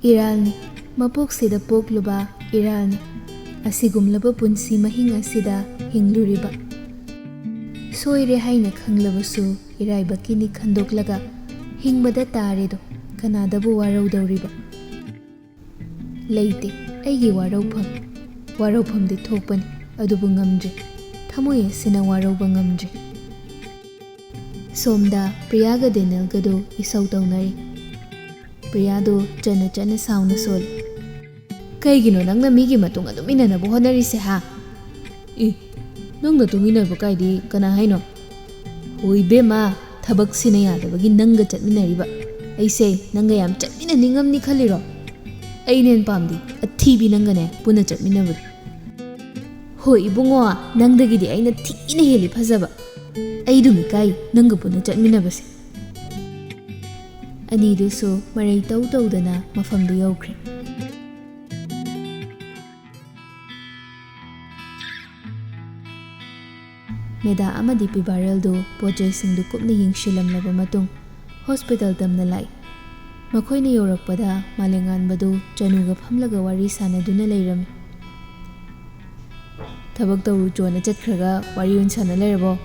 Iralni, mapoksida pokluba iralni. Asigumlaba punsi mahing asida hingluriba. Soire haina khanglabasu iraibakini khandoklaga hingbada taredo kanadabu waraudauriba. Leite aigi warauphamdi thokpani adubu ngamdre thamoi asina warauba ngamdre. Somda Priyaga Denelgado isau taunari. Priyado chana sauna sol. Kaigino nangna migi matung adum inanabu honarise ha? Nangna tunginabu kaidi kana haino? Hoi bema thabak sina yadabagi nanga chatminariba. Aise nanga yam chatmina ningamni khaliro. Ainen pamdi athibi nangane puna chatminabu. Hoi ibungo nangdagidi aina thina heli phajaba. Aidumi kai nanga puna chatminabase. Anidusu marai tawdana mafamdu yaukre. Meda amadi pibareldo pojay singdu kupna yingsilamlaba matung hospital damna lai. Makoyna yorakpada malenganbadu chanuga phamlaga wari sanaduna lairami. Thabak tawru chona chatkhraga wari un sana lairabo.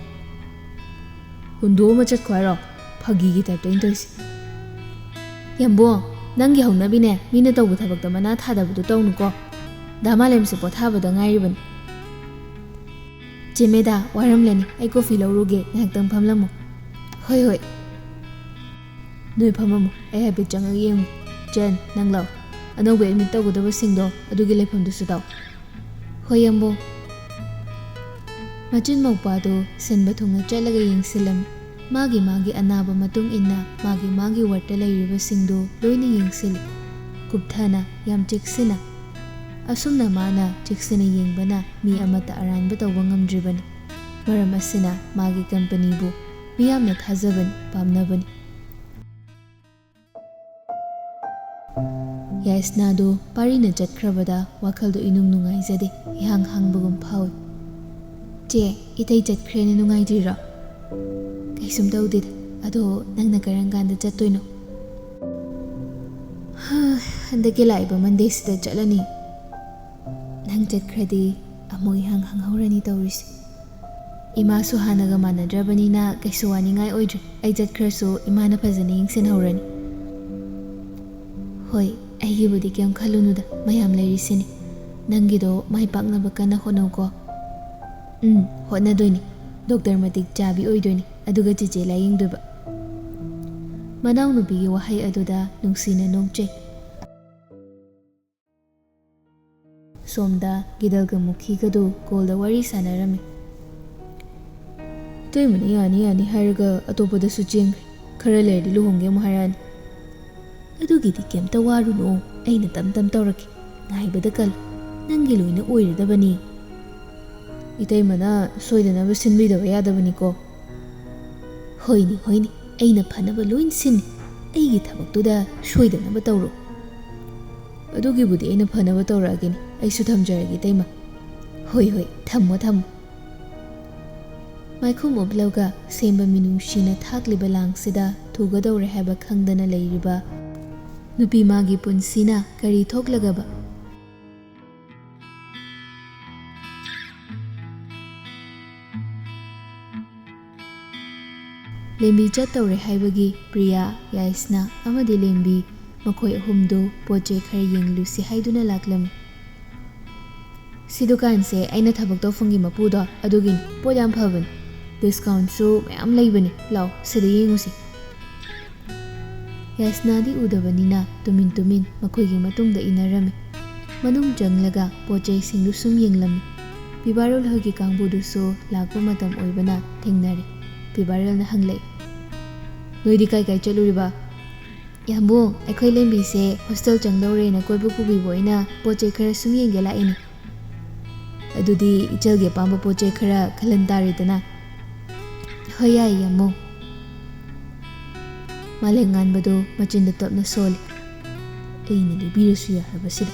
Hundo ma chatkwairo phagi gi type tain toisi. Yambo nangi haunabine mina tawbu thabakta mana thadabdu tawnuko. Damalemse pothabada ngairibani. Jemeda waramlani ai coffee lauruge ngaktam phamlamu. Hoi. Noi phamamu ai habi changa yeng jen nanglaw. Anobe admit tawgudaba singdo adugi lepham-dusu taw. Hoi yambo. Machin mawpado senba thungna chatlaga yengsilam. Magi anaba matung inna magi warta lairiba singdo loina yengsili. Kupthana yam cheksina. Asumna mana cheksina yengbana mi amata aranba tawba ngamdribani. Maram asina magi company bu miyamna thajabani pamnabani. Yaisnado parina chatkrabada wakhaldo inung nungaijade ihang hangbagum phawi. Che itai chatkrene nungaijira. Kaisum tawdida ado nangna karanganda chattoino. Handaki laiba Monday sida chatlani. Nang chatkradi amoy hanghorani tawrisi. Imasu hanaga manadrabanina kaisu waningai oidre. Ai chatkrasu imana phajana yingsinhorani. Hoi, aigibudi kyam khalunuda mayam lairisini. Nangido mai paknaba kana honauko. Hotnadoini. Doctor matik chabi oidoini. Aduga chiche layingduba. Manaw nupigi wahay aduda nungsina nongche. Somda gidalga mukhigadu kolda wari sanarami. Toy mani yani haraga atopada sucheng khara lerdi luhongge muharani. Adugidi kemta waruno aina tam tawraki. Ngaibada kal nangi loina oiradabani. Itay mana soidanaba sinbidaba yadabani ko. Hoini aina phanaba loin sin aigi thabaktuda soidanaba tawro. Adugibudi aina phanaba tawragini aisu thamjaragi taima. Hoi thammo. Maikhum oblauga semba minungshina thakliba langsida thugadawre haba khangdana leiriba nupi magi punsina kari thoklagaba. Lembi chattawre haibagi Priya, Yaisna amadi Lembi makhoi ahumdo poche khara yenglusi haiduna laklami. Si dukan se aina thabak tawfangi mapudo adugin podam phaban. Discount su mayam laibani law sida yengusi. Yaisna di udabanina tumin makhoigi matungda inarami. Manung janglaga poche singdu sum yenglami. Pibarol hogi kangbudu su lakpa matam oibana thengnare. Pibarol na hanglay. Noidi kai chaluriba. Yambo aikhoi lembi se hostel changdawre na koibu pubiboina poche khara sum yenge laini. Adudi ichalge pamba poche khara khalantaridana. Hoya yammo. Malenganbado machinda tapna soli. Aina libirasu yarabasida.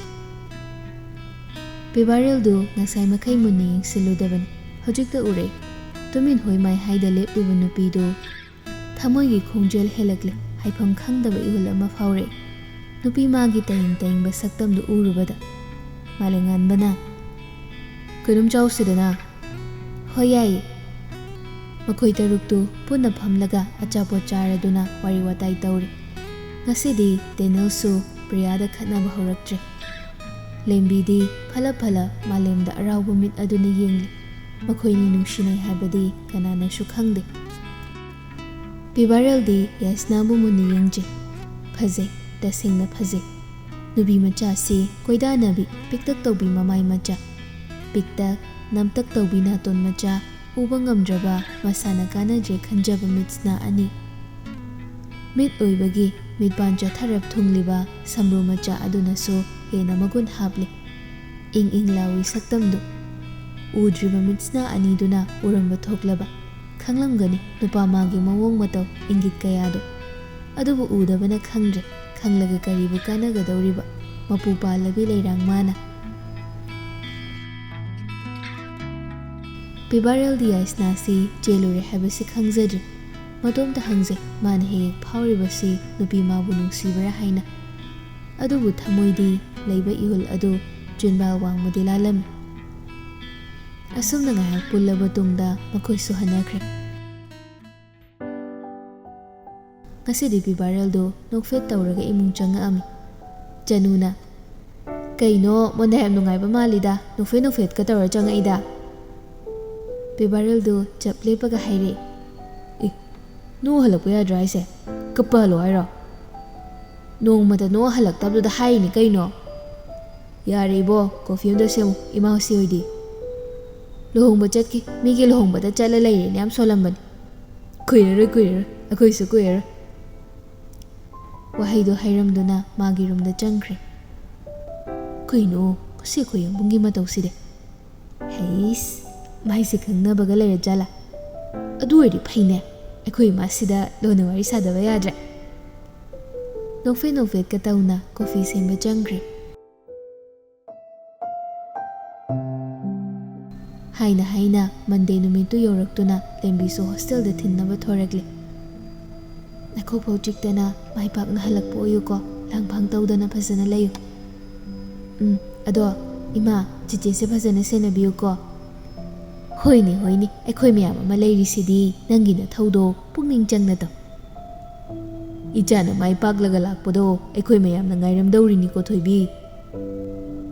Pibareldu nasai makai munni yengsiludabani. Hojikta ure. Tumin hoi mai haida lepliba nupido thamoi gi khongjel helakle haifam khangdaba ihul ama faure. nupi magi taying ba saktam du urubada malengan bana kunum chawsidana hoyai makhoi taruktu punna phamlaga achapot charaduna wari watai tawri ngasidi Daniel su Priyada khatnaba horaktre lembidi phala malemda arauba mit aduna yengli makhoini nungsinai habadi kanana su khangde Pibareldi Yasnabu muni yengje phaje tasengna phaje nubi macha si koidanabi piktak tawbi mamai macha piktak namtak tawbi naton macha uba ngamdraba masana kanaje khanjaba mitsna ani mit oibagi mit bancha tharap thungliba samru macha aduna so hena magun hable ing lawi saktamdu udriba mitsna ani duna uramba thoklaba khanglamgani nupa magi mawong mataw ingit kayado adubu udabana khangre khanglaga karibu kanaga dawriba mapu palabi leirang mana Pibarel di Yasna si jelure habasi khangzadri matom ta hangze man he phawribasi nupi mabu nungsibara haina adubu thamoidi leiba ihul adu junbal wangmadi lalam asumna ngahak pullaba tungda makhoi su hanakhre ngasidi Pibarel do nokfet tawraga imung changa ami januna kaino monda ham nungaiba malida nokfet ka tawra changa ida Pibarel do chaple paga haire no halakpa yadra aise kappa lo hairo nongmata no halaktabdu da haini kaino yare ibo coffee umda semu ima hosi hoidi lohongba chatki migi lohongba da chala laire ne am solambani kuirara akhoi su kuirara wahaido hairamduna magi rumda changkhre kuino kasi khoyang bungi matawside heis maisi khangnabaga laire jala adu oidi phaine akhoi masida lona wari sadaba yadra nokfet ka tauna coffee semba changkhre haina Monday numitu yoraktuna lembisu hostel da thinnaba thorakle nakho pawchiktana maipak na halakpo yuko langphang tawdana phasana layu ado ima chiche se phasana senabiyu ko hoini akhoi miyam ama leirisidi nangina thawdo pungning changna taw ijana maipak laga lakpodo akhoi miyam na ngairam dawrini ko thoibi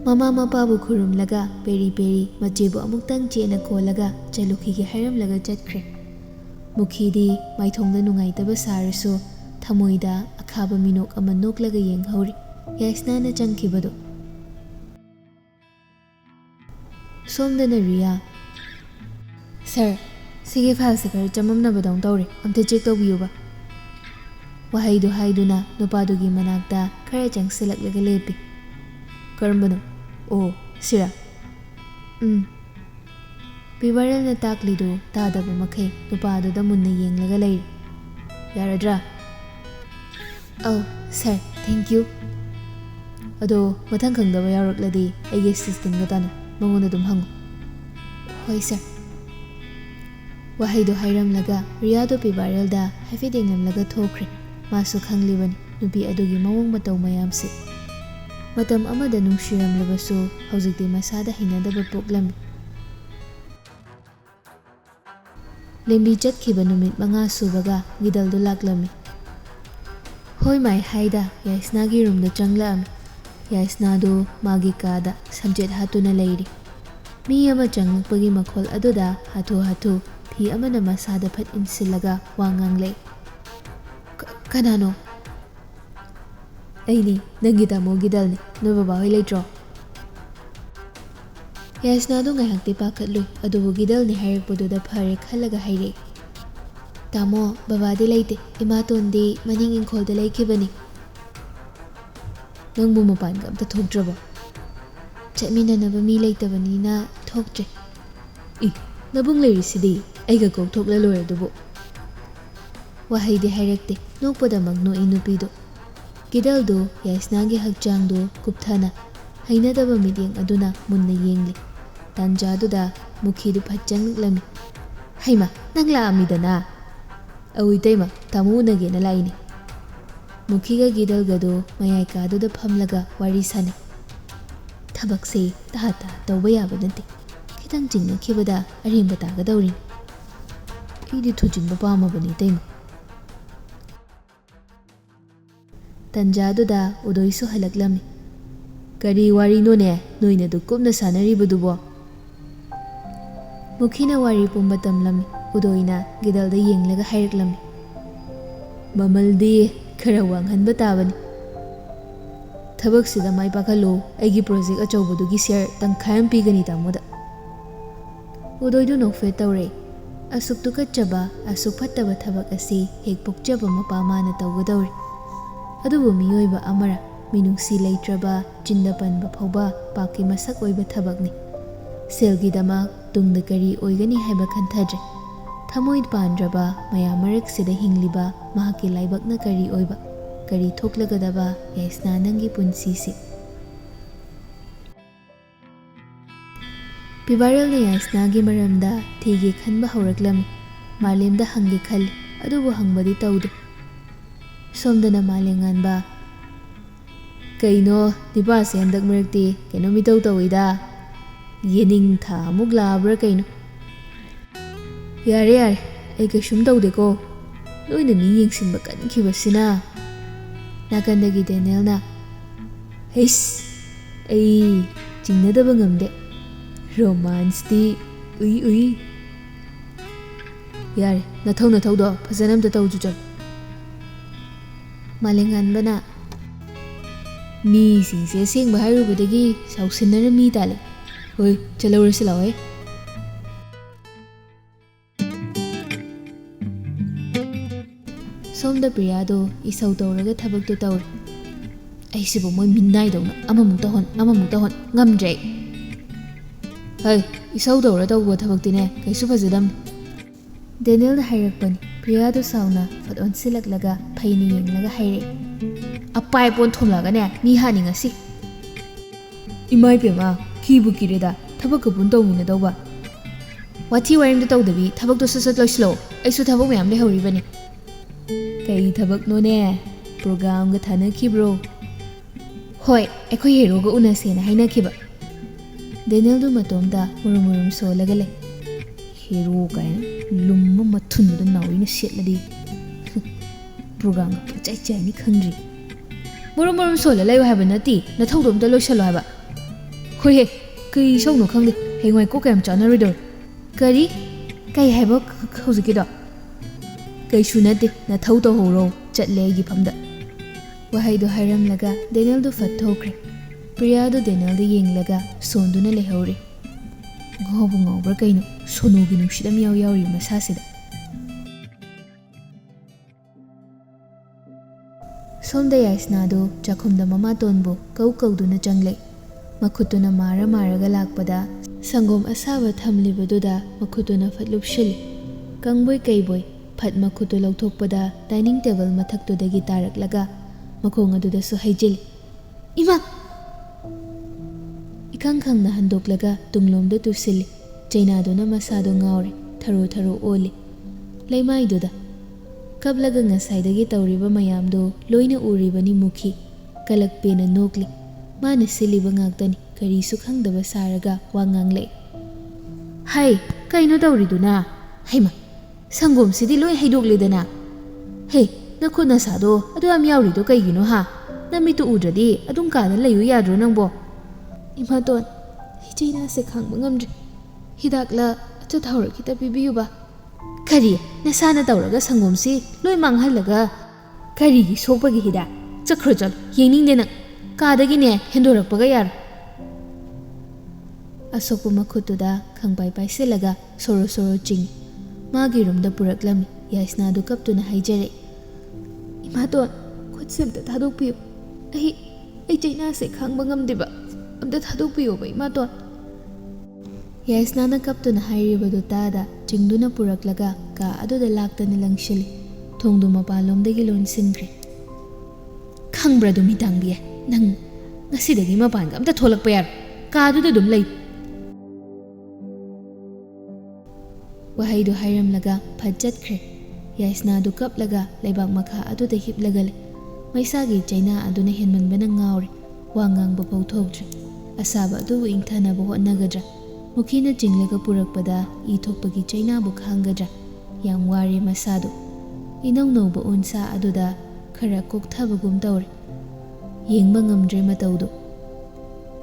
mama mapabu khurum laga peri machebu amuktang chena kholaga chalukhi gi hairam laga chatkre mukhidi maithongda nungai taba sarasu thamoida akhaba minok ama noklaga yenghori Yasna na changkhibado somdana Riya Sir sige file se kar chamamna badong tawre amte check tawbiyuba wahaidu haiduna nupadugi manakta khara changsilak laga lepi karambano oh sira Pibarel na taklido tadaba makai nupado da munna yenglaga leir yaradra oh sir thank you ado mathang khangdaba yarakladi aige assistant ga tanu mangonda dum hangu hoi sir wahaido hairamlaga Riyado Pibarel da hafidenglamlaga thokre masu khanglibani nupi adugi mawong mataw mayamsi matam amada nungsiramlabasu haujikti masada hinadaba poklami lembi chatkhiba numit manga subaga gidaldo laklami hoi mai haida Yasna gi room da changlaami Yasna do magi kada subject hatuna leiri mi ama changlakpagi makhol aduda hatu fi amana masada phat insilaga wangang lei kanano aini nangi tamo gidalni no baba hoi leitro Yasna do ngai hakti pakhatlu adubu gidalni hairakpodu da phare khalaga haire tamo baba de leite imatondi maning ingkhol da leikibani nangbu mapan ga amta thokdraba chatminanaba mi leitabani thoktre nabung leirisidi aiga kok thokla lore dubu wahaidi hairakte nokpada magno inupido gidaldo Yasna gi hakchangdo kupthana hainadaba mideng aduna munna yengli tanjaduda mukhidu phachanglami haima nangla amidana awitaima tamuna ge na laini Mukhiga Gidalgado mayai kaduda phamlaga wari sane. Thabakse tahata tawba yaba nate. Kitang jingna khibada arimba tagadawri. Idi thujinba pamabani taima. Tanjaduda udoisu halaklami. Kari wari no ne noina du kupna sanaribadubo. Mukhina wari pumba tamlami. Udoina gidalda yenglaga hairaklami. Mamaldi khara wanghanba tabani. Thabaksida mai pakhalo aigi project achaubadugi share tangkhayam pigani tamoda. Udoidu nokfe tawre. Asuk tukachaba asuk phattaba thabak asi hek pokjaba mapamana tawgadawri. Adubu miyoiba amara minungsi leitraba jinda panba phauba paki masak oiba thabakni. Selgidama tungda kari oigani haiba khanthadre. Thamoi pandraba mayamarak sida hingliba mahaki laibakna kari oiba. Kari thoklagadaba yaisna nangi punsisi. Pibarel na yaisna gi maramda thigi khanba hauraklam. Malemda hangi khali adubu hangbadi tawdu. Somdana malengan ba. Kaino diba se handak marakti kaino mitaw tawida. Yening tha amuk labra kaino. Yare yare ay kaishum tawdeko. Loina mi yengsinba kankibasina. Nakandagi Daniel na. Heis ay jingnadaba ngamde. Romance di ui. Yare nathau do phasanam ta tawju chal. Malengan bana. Mi singse sing baharu budagi sausinara mi tale. Hoi chalawar silaw Somda Priyado isaw tawraga thabak to tawr. Ay sibo moy minnay daw na amamuk tahon ngamdre. Hey, isaw tawra tawba thabak tine kaisu fazadam. Daniel na hayrakpani. Priyado sawna fadon silaklaga phaini yenglaga hayre. Apay pon thomlaga ne mi hani ngasi. Imay pema kibu kireda thabak kapun tawmina dawba. Wathi warim da tawdabi thabak to sasat loislo. Aisu thabak mayam le hawribani. Kay thabak no ne program ga thana kibro. Hoi ekoi hero ga unase na haina kiba. Daniel du matomda murum so lagale. Hero kain lumma mathun da nawi na setladi. Program ga chai ni khangri. Murum so la layo haba nati na thodom da loisalo haba. Hoi he kai so no khangdi hengwai ko kam chana ridor. Kari kai haba khawziki do. Kay shunate na thau to horo chatle gi phamda. Wahai do hairam laga Daniel do fat thokre. Priya do Daniel de yeng laga sonduna lehori. Ngobu ngobra kaino sonu gi nushidam yawi masasida. Somda yaisna do chakhumda mama tonbo kau duna changle. Makhutuna mara galakpada sangom asaba thamlibaduda makhutuna fatlup shili. Kangboy kayboy Phat makhutu lauthokpada dining table mathaktudagi taraklaga makhong adudasu haijil. Ima! Ikang na handoklaga tunglomda tusili. Chainaduna masado ngawri. Tharo oli. Laymaiduda. Kablaga ngasaydagi tawriba mayamdo loina uribani mukhi. Kalakpena nokli. Mana siliba ngaktani karisu khangdaba saraga wangangle. Hai! Kaino tawriduna? Haima! Sangom sidi loi haidokledana. Hey, nakhut nasado adu am yawrido kaigino ha. Namitu udradi adum kada layu yadro nangbo. Imaton, hijaina se khangba ngamdri. Hidakla acha thawra kita pibiyuba. Kari nasana tawraga sangom si loi manghalaga. Kari gi sokpagi hida. Chakhro chal yeningde nang. Kadagi ne hendorakpaga yar. Asokpa makhutuda khangpai paiselaga soro ching. Magi rumda puraklami yaisna du kaptuna haijare. Imaton khutsimta thadokpiyo. Ai chaina se khangba ngamdeba. Amda thadokpiyo ba imaton. Yaisna na kaptuna hairibadu tada chingduna puraklaga ka aduda laktana langshili. Thongdu mapalomdagi lonsinkre. Khangbra du mitangbi nang ngasidagi mapanga amta tholakpa yar. Ka aduda dum lay. Wahai do hairam laga pajat kre. Yaisna du kap laga laibak makha adu da hip lagale. ꯃꯩꯁꯥꯒꯤ ꯆꯩꯅꯥ ꯑꯗꯨꯅ ꯍꯦꯟꯃꯟꯕꯅ ꯉꯥꯎꯔꯦ ꯋꯥ ꯉꯥꯡꯕ ꯐꯥꯎ ꯊꯣꯛꯇ꯭ꯔꯦ ꯑꯁꯥꯕ ꯑꯗꯨꯕꯨ ꯏꯪꯊꯅꯕ ꯍꯣꯠꯅꯒꯗ꯭ꯔꯥ ꯃꯨꯈꯤꯅ ꯆꯤꯡꯂꯒ ꯄꯨꯔꯛꯄꯗ E ꯊꯣꯛꯄꯒꯤ ꯆꯩꯅꯥꯕꯨ ꯈꯥꯡꯒꯗ꯭ꯔꯥ ꯌꯥꯝ ꯋꯥꯔꯦ ꯃꯁꯥꯗꯣ ꯏꯅꯧ ꯅꯧꯕ ꯎꯟꯁꯥ ꯑꯗꯨꯗ ꯈꯔ ꯀꯣꯛꯊꯕꯒꯨꯝ ꯇꯧꯔꯦ ꯌꯦꯡꯕ ꯉꯝꯗ꯭ꯔꯦ ꯃꯇꯧꯗꯣ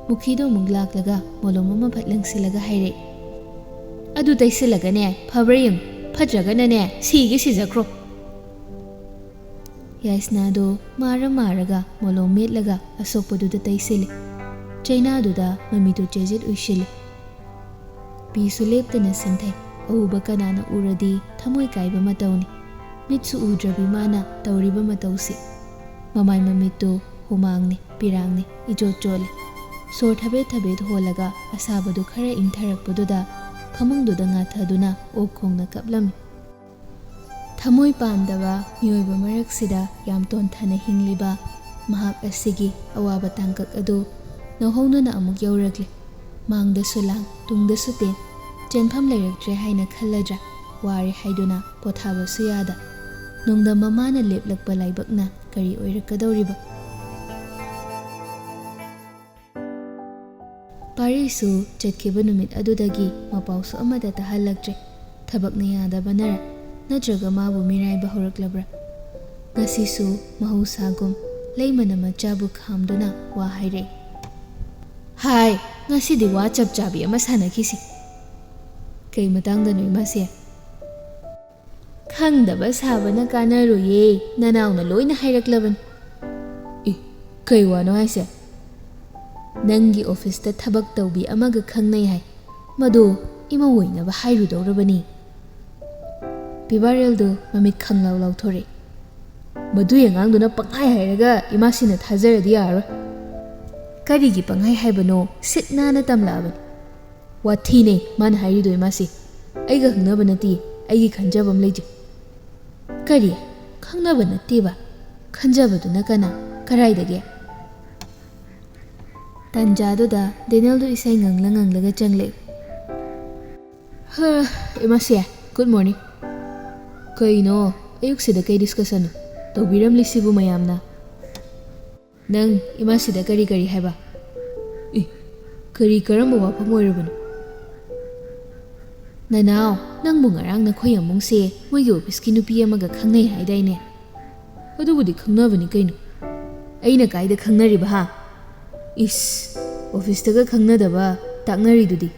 ꯃꯨꯈꯤꯗꯣ ꯑꯃꯨꯛ ꯂꯥꯛꯂꯒ ꯃꯣꯂꯣꯝ ꯑꯃ ꯐꯠ ꯂꯪꯁꯤꯜꯂꯒ ꯍꯥꯏꯔꯛꯑꯦ ꯑꯗꯨ ꯇꯩꯁꯤꯜꯂꯒꯅꯦ ꯐꯕ꯭ꯔꯥ ꯌꯦꯡꯉꯨ ꯐꯠꯇ꯭ꯔꯒꯅꯅꯦ ꯁꯤꯒꯦ ꯁꯤꯖꯈ꯭ꯔꯣ ꯌꯥꯏꯁꯅꯥꯗꯣ ꯃꯥꯔꯒ ꯃꯣꯂꯣꯝ ꯃꯦꯠꯂꯒ ꯑꯁꯣꯛꯄꯗꯨꯗ ꯇꯩꯁꯤꯜꯂꯤ ꯆꯩꯅꯥꯗꯨꯗ ꯃꯃꯤꯗꯨ ꯆꯦꯖꯦꯠ ꯎꯏꯁꯤꯜꯂꯤ ꯄꯤꯁꯨ ꯂꯦꯞꯇꯅ ꯁꯤꯟꯊꯩ ꯑꯎꯕ ꯀꯅꯥꯅ ꯎꯔꯗꯤ ꯊꯃꯣꯏ ꯀꯥꯏꯕ ꯃꯇꯧꯅꯤ ꯃꯤꯠꯁꯨ ꯎꯗ꯭ꯔꯕꯤ ꯃꯥꯅ ꯇꯧꯔꯤꯕ ꯃꯇꯧꯁꯤ ꯃꯃꯥꯏ ꯃꯃꯤꯠꯇꯨ ꯍꯨꯃꯥꯡꯅꯤ ꯄꯤꯔꯥꯡꯅꯤ ꯏꯆꯣꯠ ꯆꯣꯠꯂꯤ ꯁꯣꯔ ꯊꯕꯦꯠ ꯍꯣꯜꯂꯒ ꯑꯁꯥꯕꯗꯨ ꯈꯔ ꯏꯪꯊꯔꯛꯄꯗꯨꯗ ꯐꯃꯨꯡꯗꯨꯗ ꯉꯥꯊꯗꯨꯅ ꯑꯣꯛ ꯈꯣꯡꯅ ꯀꯞꯂꯝꯃꯤ ꯊꯃꯣꯏ ꯄꯥꯟꯗꯕ ꯃꯤꯑꯣꯏꯕ ꯃꯔꯛꯁꯤꯗ ꯌꯥꯝ ꯇꯣꯟꯊꯅ ꯍꯤꯡꯂꯤꯕ ꯃꯍꯥꯛ ꯑꯁꯤꯒꯤ ꯑꯋꯥꯕ ꯇꯥꯡꯀꯛ ꯑꯗꯨ ꯅꯧꯍꯧꯅꯅ ꯑꯃꯨꯛ ꯌꯧꯔꯛꯂꯤ ꯃꯥꯡꯗꯁꯨ ꯂꯥꯡ ꯇꯨꯡꯗꯁꯨ ꯇꯦꯟ ꯆꯦꯟꯐꯝ ꯂꯩꯔꯛꯇ꯭ꯔꯦ ꯍꯥꯏꯅ ꯈꯜꯂꯗ꯭ꯔꯥ ꯋꯥꯔꯦ ꯍꯥꯏꯗꯨꯅ ꯄꯣꯊꯥꯕꯁꯨ ꯌꯥꯗ ꯅꯣꯡꯗꯝ ꯃꯃꯥꯅ ꯂꯦꯞꯂꯛꯄ ꯂꯥꯏꯕꯛꯅ ꯀꯔꯤ ꯑꯣꯏꯔꯛꯀꯗꯧꯔꯤꯕ ꯄꯥꯔꯤꯁꯨ ꯆꯠꯈꯤꯕ ꯅꯨꯃꯤꯠ ꯑꯗꯨꯗꯒꯤ ꯃꯄꯥꯎꯁꯨ ꯑꯃꯠꯇ ꯇꯥꯍꯜꯂꯛꯇ꯭ꯔꯦ ꯊꯕꯛꯅ ꯌꯥꯗꯕꯅꯔ ꯅꯠꯇ꯭ꯔꯒ ꯃꯥꯕꯨ ꯃꯤꯔꯥꯏꯕ ꯍꯧꯔꯛꯂꯕ꯭ꯔꯥ ꯉꯁꯤꯁꯨ ꯃꯍꯧꯁꯥꯒꯨꯝ ꯂꯩꯃꯅ ꯃꯆꯥꯕꯨ ꯈꯥꯝꯗꯨꯅ ꯋꯥ ꯍꯥꯏꯔꯛꯏ ꯍꯥꯏ ꯉꯁꯤꯗꯤ ꯋꯥ ꯆꯞ ꯆꯥꯕꯤ ꯑꯃ ꯁꯥꯟꯅꯈꯤꯁꯤ ꯀꯩ ꯃꯇꯥꯡꯗꯅꯣ ꯏꯃꯥꯁꯦ ꯈꯪꯗꯕ ꯁꯥꯕꯅ ꯀꯥꯟꯅꯔꯣꯏꯌꯦ ꯅꯅꯥꯎꯅ ꯂꯣꯏꯅ ꯍꯥꯏꯔꯛꯂꯕꯅꯤ ꯀꯩ ꯋꯥꯅꯣ ꯍꯥꯏꯁꯦ ꯅꯪꯒꯤ ꯑꯣꯐꯤꯁꯇ ꯊꯕꯛ ꯇꯧꯕꯤ ꯑꯃꯒ ꯈꯪꯅꯩ ꯍꯥꯏ ꯃꯗꯨ ꯏꯃꯧ ꯑꯣꯏꯅꯕ ꯍꯥꯏꯔꯨꯗꯧꯔꯕꯅꯤ ꯄꯤꯕꯥꯔꯦꯜꯗꯨ ꯃꯃꯤꯠ ꯈꯪꯂꯥꯎ ꯂꯥꯎꯊꯣꯔꯛꯏ ꯃꯗꯨꯏ ꯑꯉꯥꯡꯗꯨꯅ ꯄꯪꯍꯥꯏ ꯍꯥꯏꯔꯒ ꯏꯃꯥꯁꯤꯅ ꯊꯥꯖꯔꯗꯤ ꯌꯥꯔꯣꯏ ꯀꯔꯤꯒꯤ ꯄꯪꯍꯥꯏ ꯍꯥꯏꯕꯅꯣ ꯁꯤꯠ ꯅꯥꯟꯅ ꯇꯝꯂꯛꯑꯕꯅꯤ ꯋꯥꯊꯤꯅꯦ ꯃꯥꯅ ꯍꯥꯏꯔꯤꯗꯣ ꯏꯃꯥꯁꯤ ꯑꯩꯒ ꯈꯪꯅꯕ ꯅꯠꯇꯦ ꯑꯩꯒꯤ ꯈꯟꯖꯕ ꯑꯃ ꯂꯩꯖꯩ ꯀꯔꯤ ꯈꯪꯅꯕ ꯅꯠꯇꯦꯕ ꯈꯟꯖꯕꯗꯨꯅ ꯀꯅꯥ ꯀꯔꯥꯏꯗꯒꯤ ꯇꯟꯖꯥꯗꯨꯗ ꯗꯦꯅꯦꯜꯗꯨ ꯏꯁꯩ ꯉꯪꯂꯒ ꯆꯪꯂꯛꯏ ꯏꯃꯥꯁꯦ ꯒꯨꯗ ꯃꯣꯔꯅꯤꯡ ꯀꯩꯅꯣ ꯑꯌꯨꯛꯁꯤꯗ ꯀꯩ ꯗꯤꯁꯀꯁꯟꯅꯣ ꯇꯧꯕꯤꯔꯝꯂꯤꯁꯤꯕꯨ ꯃꯌꯥꯝꯅ ꯅꯪ ꯏꯃꯥꯁꯤꯗ ꯀꯔꯤ ꯍꯥꯏꯕ ꯀꯔꯤ ꯀꯔꯝꯕ ꯋꯥꯐꯝ ꯑꯣꯏꯔꯕꯅꯣ ꯅꯅꯥꯎ ꯅꯪꯕꯨ ꯉꯔꯥꯡ ꯅꯈꯣꯏ ꯑꯃꯨꯡꯁꯦ ꯃꯣꯏꯒꯤ ꯑꯣꯐꯤꯁꯀꯤ ꯅꯨꯄꯤ ꯑꯃꯒ ꯈꯪꯅꯩ ꯍꯥꯏꯗꯥꯏꯅꯦ ꯑꯗꯨꯕꯨꯗꯤ ꯈꯪꯅꯕꯅꯤ ꯀꯩꯅꯣ ꯑꯩꯅ ꯀꯥꯏꯗ ꯈꯪꯅꯔꯤꯕ ꯍꯥ ꯏꯁ ꯑꯣꯐꯤꯁꯇꯒ ꯈꯪꯅꯗꯕ ꯇꯥꯛꯅꯔꯤꯗꯨꯗꯤ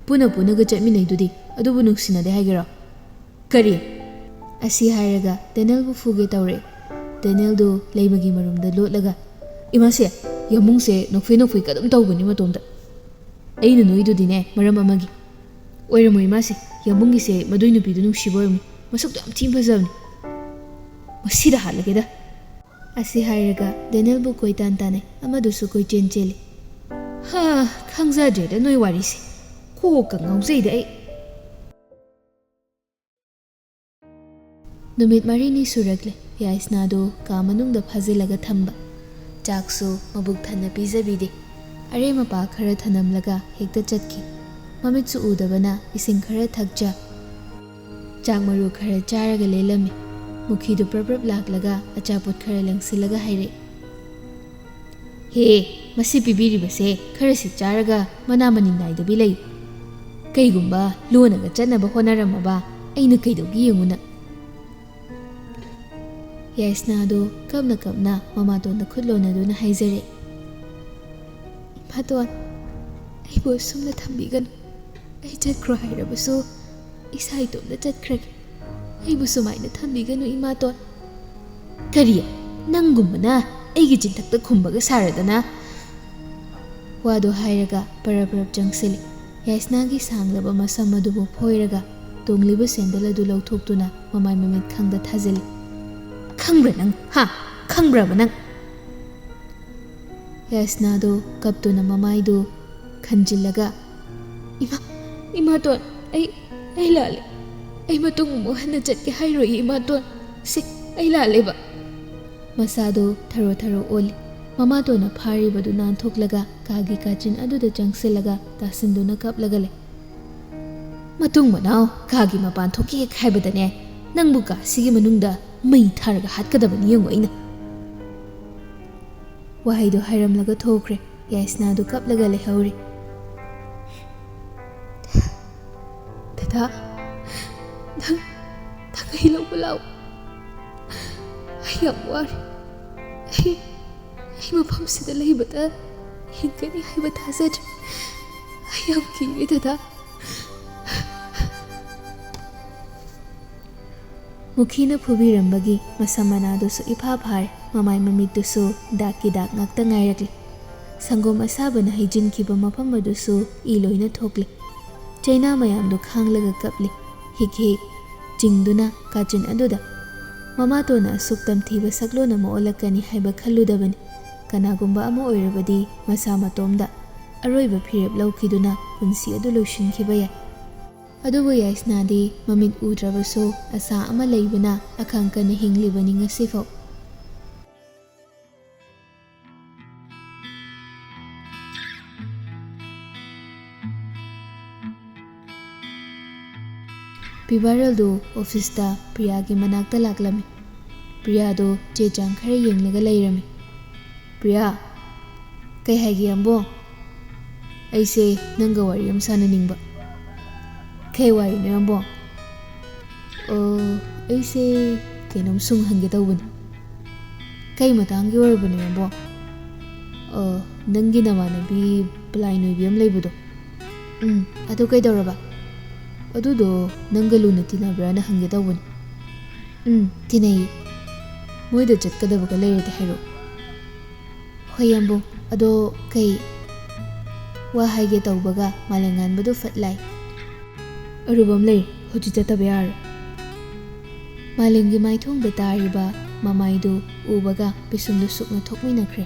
ꯄꯨꯟꯅꯒ ꯆꯠꯃꯤꯟꯅꯩꯗꯨꯗꯤ ꯑꯗꯨꯕꯨ ꯅꯨꯡꯁꯤꯅꯗꯦ ꯍꯥꯏꯒꯦꯔꯣ ꯀꯔꯤ ꯑꯁꯤ ꯍꯥꯏꯔꯒ ꯗꯦꯅꯦꯜꯕꯨ ꯐꯨꯒꯦ ꯇꯧꯔꯛꯑꯦ ꯗꯦꯅꯦꯜꯗꯨ ꯂꯩꯃꯒꯤ ꯃꯔꯨꯝꯗ ꯂꯣꯠꯂꯒ ꯏꯃꯥꯁꯦ ꯌꯥꯃꯨꯡꯁꯦ ꯅꯣꯛꯐꯦ ꯀꯗꯨꯝ ꯇꯧꯕꯅꯤ ꯃꯇꯣꯝꯗ ꯑꯩꯅ ꯅꯣꯏꯗꯨꯗꯤꯅꯦ ꯃꯔꯝ ꯑꯃꯒꯤ ꯑꯣꯏꯔꯝꯃꯣꯏ ꯏꯃꯥꯁꯦ ꯌꯥꯃꯨꯡꯒꯤꯁꯦ ꯃꯗꯨꯏ ꯅꯨꯄꯤꯗꯨ ꯅꯨꯡꯁꯤꯕ ꯑꯣꯏꯔꯝꯅꯤ ꯃꯁꯛꯇꯣ ꯌꯥꯝ ꯊꯤꯅ ꯐꯖꯕꯅꯤ ꯃꯁꯤꯗ ꯍꯥꯠꯂꯒꯦꯗ ꯑꯁꯤ ꯍꯥꯏꯔꯒ ꯗꯦꯅꯦꯜꯕꯨ ꯀꯣꯏꯇꯥꯟ ꯇꯥꯟꯅꯩ ꯑꯃꯗꯨꯁꯨ ꯀꯣꯏꯆꯦꯟ ꯆꯦꯜꯂꯤ ꯈꯪꯖꯗ꯭ꯔꯦꯗ ꯅꯣꯏ ꯋꯥꯔꯤꯁꯦ ꯀꯣꯛꯀ ꯉꯥꯎꯖꯩꯗ ꯑꯩ ꯅꯨꯃꯤꯠ 4ꯅꯤ ꯁꯨꯔꯛꯂꯦ ꯌꯥꯏꯁꯅꯥꯗꯣ ꯀꯥ ꯃꯅꯨꯡꯗ ꯐꯥꯖꯤꯜꯂꯒ ꯊꯝꯕ ꯆꯥꯛꯁꯨ ꯃꯕꯨꯛ ꯊꯟꯅ ꯄꯤꯖꯕꯤꯗꯦ ꯑꯔꯦꯝ ꯑꯄꯥ ꯈꯔ ꯊꯅꯝꯂꯒ ꯍꯦꯛꯇ ꯆꯠꯈꯤ ꯃꯃꯤꯠꯁꯨ ꯎꯗꯕꯅ ꯏꯁꯤꯡ ꯈꯔ ꯊꯛꯆ ꯆꯥꯛ ꯃꯔꯨ ꯈꯔ ꯆꯥꯔꯒ ꯂꯦꯜꯂꯝꯃꯤ ꯃꯨꯈꯤꯗꯨ ꯄ꯭ꯔꯞ ꯂꯥꯛꯂꯒ ꯑꯆꯥꯄꯣꯠ ꯈꯔ ꯂꯪꯁꯤꯜꯂꯒ ꯍꯥꯏꯔꯛꯏ ꯍꯦ ꯃꯁꯤ ꯄꯤꯕꯤꯔꯤꯕꯁꯦ ꯈꯔꯁꯤ ꯆꯥꯔꯒ ꯃꯅꯥ ꯃꯅꯤꯡ ꯅꯥꯏꯗꯕꯤ ꯂꯩ ꯀꯩꯒꯨꯝꯕ ꯂꯣꯟꯅꯒ ꯆꯠꯅꯕ ꯍꯣꯠꯅꯔꯝꯃꯕ ꯑꯩꯅ ꯀꯩꯗꯧꯒꯤ ꯌꯦꯡꯉꯨꯅ ꯌꯥꯏꯁꯅꯥꯗꯣ ꯀꯞꯅ ꯃꯃꯥꯇꯣꯟꯗ ꯈꯨꯠ ꯂꯣꯟꯅꯗꯨꯅ ꯍꯥꯏꯖꯔꯛꯏ ꯏꯃꯥꯇꯣꯟ ꯑꯩꯕꯨ ꯑꯁꯨꯝꯅ ꯊꯝꯕꯤꯒꯅꯨ ꯑꯩ ꯆꯠꯈ꯭ꯔꯣ ꯍꯥꯏꯔꯕꯁꯨ ꯏꯁꯥ ꯏꯇꯣꯝꯇ ꯆꯠꯈ꯭ꯔꯒꯦ ꯑꯩꯕꯨ ꯁꯨꯃꯥꯏꯅ ꯊꯝꯕꯤꯒꯅꯨ ꯏꯃꯥꯇꯣꯟ ꯀꯔꯤ ꯅꯪꯒꯨꯝꯕꯅ ꯑꯩꯒꯤ ꯆꯤꯟꯊꯛꯇ ꯈꯨꯝꯕꯒ ꯁꯥꯔꯗꯅ ꯋꯥꯗꯣ ꯍꯥꯏꯔꯒ ꯄꯔꯞ ꯆꯪꯁꯤꯜꯂꯤ ꯌꯥꯏꯁꯅꯥꯒꯤ ꯁꯥꯡꯂꯕ ꯃꯁꯝ ꯑꯗꯨꯕꯨ ꯐꯣꯏꯔꯒ ꯇꯣꯡꯂꯤꯕ ꯁꯦꯟꯗꯜ ꯑꯗꯨ ꯂꯧꯊꯣꯛꯇꯨꯅ ꯃꯃꯥꯏ ꯃꯃꯤꯠ ꯈꯪꯗ ꯊꯥꯖꯤꯜꯂꯤ ꯈꯪꯕ꯭ꯔꯥ ꯅꯪ ꯈꯪꯕ꯭ꯔꯕ ꯅꯪ ꯌꯥꯏꯁꯅꯥꯗꯣ ꯀꯞꯇꯨꯅ ꯃꯃꯥꯏꯗꯨ ꯈꯟꯖꯤꯜꯂꯒ ꯏꯃꯥꯇꯣꯟ ꯑꯩ ꯂꯥꯜꯂꯦ ꯑꯩ ꯃꯇꯨꯡ ꯑꯃꯨꯛ ꯍꯟꯅ ꯆꯠꯀꯦ ꯍꯥꯏꯔꯣꯏ ꯏꯃꯥꯇꯣꯟ ꯑꯩ ꯂꯥꯜꯂꯦꯕ ꯃꯁꯥꯗꯣ ꯊꯔꯣ ꯑꯣꯜꯂꯤ ꯃꯃꯥꯇꯣꯟꯅ ꯐꯥꯔꯤꯕꯗꯨ ꯅꯥꯟꯊꯣꯛꯂꯒ ꯀꯥꯒꯤ ꯀꯥꯆꯤꯟ ꯑꯗꯨꯗ ꯆꯪꯁꯤꯜꯂꯒ ꯇꯥꯁꯤꯟꯗꯨꯅ ꯀꯞꯂꯒ ꯂꯩ ꯃꯇꯨꯡ ꯃꯅꯥꯎ ꯀꯥꯒꯤ ꯃꯄꯥꯟ ꯊꯣꯛꯀꯦ ꯍꯥꯏꯕꯗꯅꯦ ꯅꯪꯕꯨ ꯀꯥꯁꯤꯒꯤ ꯃꯅꯨꯡꯗ ꯃꯩ ꯊꯥꯔꯒ ꯍꯥꯠꯀꯗꯕꯅꯤ ꯌꯦꯡꯉꯨ ꯑꯩꯅ ꯋꯥꯍꯩꯗꯣ ꯍꯥꯏꯔꯝꯂꯒ ꯊꯣꯛꯈ꯭ꯔꯦ꯫ ꯌꯥꯏꯁꯅꯥꯗꯨ ꯀꯞꯂꯒ ꯂꯩꯍꯧꯔꯤ꯫ ꯗꯗꯥ, ꯅꯪ ꯑꯩ ꯂꯧꯕ ꯂꯥꯛꯎ꯫ ꯑꯩ ꯌꯥꯝ ꯋꯥꯔꯦ꯫ ꯑꯩ ꯃꯐꯝꯁꯤꯗ ꯂꯩꯕꯗ ꯍꯤꯡꯒꯅꯤ ꯍꯥꯏꯕ ꯊꯥꯖꯗ꯭ꯔꯦ꯫ ꯑꯩ ꯌꯥꯝ ꯀꯤꯔꯦ ꯗꯗꯥ꯫ ꯃꯨꯈꯤꯅ ꯐꯨꯕꯤꯔꯝꯕꯒꯤ ꯃꯁꯝ ꯃꯅꯥꯗꯨꯁꯨ ꯏꯐꯥ ꯐꯥꯔꯦ꯫ ꯃꯃꯥꯏ ꯃꯃꯤꯠꯇꯨꯁꯨ ꯗꯥꯛꯀꯤ ꯗꯥꯛ ꯉꯥꯛꯇ ꯉꯥꯏꯔꯛꯂꯤ꯫ ꯁꯪꯒꯣꯝ ꯑꯁꯥꯕꯅ ꯍꯩꯖꯤꯟꯈꯤꯕ ꯃꯐꯝ ꯑꯗꯨꯁꯨ ꯏ ꯂꯣꯏꯅ ꯊꯣꯛꯂꯤ꯫ ꯆꯩꯅꯥ ꯃꯌꯥꯝꯗꯨ ꯈꯥꯡꯂꯒ ꯀꯞꯂꯤ꯫ ꯍꯤꯛ ꯍꯤꯛ ꯆꯤꯡꯗꯨꯅ ꯀꯥꯆꯤꯟ ꯑꯗꯨꯗ꯫ ꯃꯃꯥꯇꯣꯟꯅ ꯑꯁꯨꯛ ꯇꯝꯊꯤꯕ ꯁꯛꯂꯣꯟ ꯑꯃ ꯑꯣꯜꯂꯛꯀꯅꯤ ꯍꯥꯏꯕ ꯈꯜꯂꯨꯗꯕꯅꯤ꯫ ꯀꯅꯥꯒꯨꯝꯕ ꯑꯃ ꯑꯣꯏꯔꯕꯗꯤ ꯃꯁꯥ ꯃꯇꯣꯝꯗ ꯑꯔꯣꯏꯕ ꯐꯤꯔꯦꯞ ꯂꯧꯈꯤꯗꯨꯅ ꯄꯨꯟꯁꯤ ꯑꯗꯨ ꯂꯣꯏꯁꯤꯟꯈꯤꯕ ꯌꯥꯏ꯫ ꯑꯗꯨꯕꯨ ꯌꯥꯏꯁꯅꯥꯗꯤ ꯃꯃꯤꯠ ꯎꯗ꯭ꯔꯕꯁꯨ ꯑꯁꯥ ꯑꯃ ꯂꯩꯕꯅ ꯑꯈꯥꯡ ꯀꯟꯅ ꯍꯤꯡꯂꯤꯕꯅꯤ ꯉꯁꯤꯐꯥꯎ꯫ ꯄꯤꯕꯥꯔꯦꯜꯗꯨ ꯑꯣꯐꯤꯁꯇ ꯄ꯭ꯔꯤꯌꯥꯒꯤ ꯃꯅꯥꯛꯇ ꯂꯥꯛꯂꯝꯃꯤ꯫ ꯄ꯭ꯔꯤꯌꯥꯗꯣ ꯆꯦ ꯆꯥꯡ ꯈꯔ ꯌꯦꯡꯂꯒ ꯂꯩꯔꯝꯃꯤ꯫ ꯄ꯭ꯔꯤꯌꯥ, ꯀꯩ ꯍꯥꯏꯒꯦ ꯌꯥꯝꯕꯣ? ꯑꯩꯁꯦ ꯅꯪꯒ ꯋꯥꯔꯤ ꯑꯃ ꯁꯥꯟꯅꯅꯤꯡꯕ꯫ ꯀꯩ ꯋꯥꯔꯤꯅꯣ ꯌꯥꯝꯕꯣ? ꯑꯩꯁꯦ ꯀꯩꯅꯣꯝ ꯁꯨꯝ ꯍꯪꯒꯦ ꯇꯧꯕꯅꯤ꯫ ꯀꯩ ꯃꯇꯥꯡꯒꯤ ꯑꯣꯏꯔꯕꯅꯣ ꯌꯥꯝꯕꯣ? ꯅꯪꯒꯤ ꯅꯃꯥꯟꯅꯕꯤ ꯄꯂꯥꯏ ꯅꯣꯏꯕꯤ ꯑꯃ ꯂꯩꯕꯗꯣ꯫ ꯑꯗꯨ ꯀꯩꯗꯧꯔꯕ? ꯑꯗꯨꯗꯣ ꯅꯪꯒ ꯂꯨꯅ ꯇꯤꯟꯅꯕ꯭ꯔꯥꯅ ꯍꯪꯒꯦ ꯇꯧꯕꯅꯤ꯫ ꯇꯤꯟꯅꯩꯌꯦ꯫ ꯃꯣꯏꯗ ꯆꯠꯀꯗꯕꯒ ꯂꯩꯔꯗꯤ ꯍꯥꯏꯔꯛꯑꯣ꯫ ꯍꯣꯏ ꯌꯥꯝꯕꯣ, ꯑꯗꯣ ꯀꯩ ꯋꯥ ꯍꯥꯏꯒꯦ ꯇꯧꯕꯒ ꯃꯥꯂꯦꯝꯉꯥꯟꯕꯗꯨ ꯐꯠ ꯂꯥꯏ꯫ ꯑꯔꯨꯕ ꯑꯃ ꯂꯩꯔꯦ, ꯍꯧꯖꯤꯛ ꯆꯠꯇꯕ ꯌꯥꯔꯣꯏ꯫ ꯃꯥꯂꯦꯝꯒꯤ ꯃꯥꯏꯊꯣꯡꯗ ꯇꯥꯔꯤꯕ ꯃꯃꯥꯏꯗꯨ ꯎꯕꯒ ꯄꯤꯁꯨꯝꯗꯨ ꯁꯨꯛꯅ ꯊꯣꯛꯃꯤꯟꯅꯈ꯭ꯔꯦ꯫